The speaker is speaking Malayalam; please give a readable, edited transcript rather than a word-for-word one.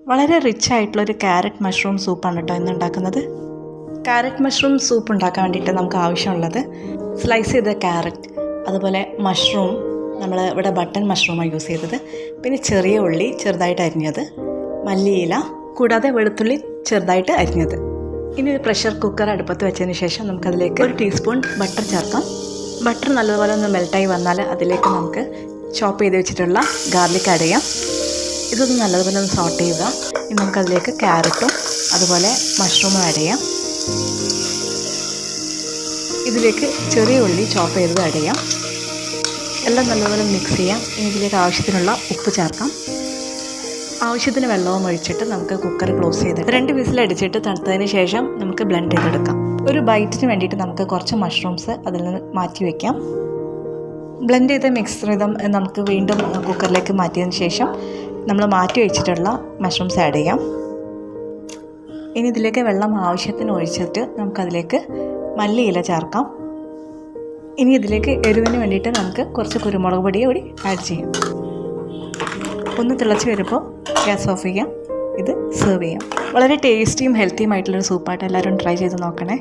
വളരെ റിച്ച് ആയിട്ടുള്ളൊരു ക്യാരറ്റ് മഷ്റൂം സൂപ്പാണ് കേട്ടോ ഇന്ന് ഉണ്ടാക്കുന്നത്. ക്യാരറ്റ് മഷ്റൂം സൂപ്പ് ഉണ്ടാക്കാൻ വേണ്ടിയിട്ട് നമുക്ക് ആവശ്യമുള്ളത് സ്ലൈസ് ചെയ്ത ക്യാരറ്റ്, അതുപോലെ മഷ്റൂം, നമ്മൾ ഇവിടെ ബട്ടൺ മഷ്റൂമാണ് യൂസ് ചെയ്തത്, പിന്നെ ചെറിയ ഉള്ളി ചെറുതായിട്ട് അരിഞ്ഞത്, മല്ലിയില, കൂടാതെ വെളുത്തുള്ളി ചെറുതായിട്ട് അരിഞ്ഞത്. ഇനി ഒരു പ്രഷർ കുക്കർ അടുപ്പത്ത് വെച്ചതിന് ശേഷം നമുക്കതിലേക്ക് 1 ടീസ്പൂൺ ബട്ടർ ചേർക്കാം. ബട്ടർ നല്ലതുപോലെ ഒന്ന് മെൽട്ടായി വന്നാൽ അതിലേക്ക് നമുക്ക് ചോപ്പ് ചെയ്ത് വെച്ചിട്ടുള്ള ഗാർലിക് ആഡ് ചെയ്യാം. ഇതൊന്ന് നല്ലതുപോലെ ഒന്ന് സോട്ട് ചെയ്യുക. ഇനി നമുക്കതിലേക്ക് ക്യാരറ്റും അതുപോലെ മഷ്റൂമും ആഡ് ചെയ്യാം. ഇതിലേക്ക് ചെറിയ ഉള്ളി ചോപ്പ് ചെയ്തത് ആഡ് ചെയ്യാം. എല്ലാം നല്ലതുപോലെ മിക്സ് ചെയ്യാം. ഇനി ഇതിലേക്ക് ആവശ്യത്തിനുള്ള ഉപ്പ് ചേർക്കാം. ആവശ്യത്തിന് വെള്ളവും ഒഴിച്ചിട്ട് നമുക്ക് കുക്കർ ക്ലോസ് ചെയ്ത് 2 വിസിൽ അടിച്ചിട്ട് തണുത്തതിന് ശേഷം നമുക്ക് ബ്ലെൻഡ് ചെയ്തെടുക്കാം. ഒരു ബൈറ്റിന് വേണ്ടിയിട്ട് നമുക്ക് കുറച്ച് മഷ്റൂംസ് അതിൽ നിന്ന് മാറ്റി വയ്ക്കാം. ബ്ലെൻഡ് ചെയ്ത മിക്സ്ചർ നമുക്ക് വീണ്ടും കുക്കറിലേക്ക് മാറ്റിയതിന് ശേഷം നമ്മൾ മാറ്റി വെച്ചിട്ടുള്ള മഷ്റൂംസ് ആഡ് ചെയ്യാം. ഇനി ഇതിലേക്ക് വെള്ളം ആവശ്യത്തിന് ഒഴിച്ചിട്ട് നമുക്കതിലേക്ക് മല്ലിയില ചേർക്കാം. ഇനി ഇതിലേക്ക് എരിവിന് വേണ്ടിയിട്ട് നമുക്ക് കുറച്ച് കുരുമുളക് പൊടി കൂടി ആഡ് ചെയ്യാം. ഒന്ന് തിളച്ച് വരുമ്പോൾ ഗ്യാസ് ഓഫ് ചെയ്യാം. ഇത് സെർവ് ചെയ്യാം. വളരെ ടേസ്റ്റിയും ഹെൽത്തിയും ആയിട്ടുള്ളൊരു സൂപ്പായിട്ട് എല്ലാവരും ട്രൈ ചെയ്ത് നോക്കണേ.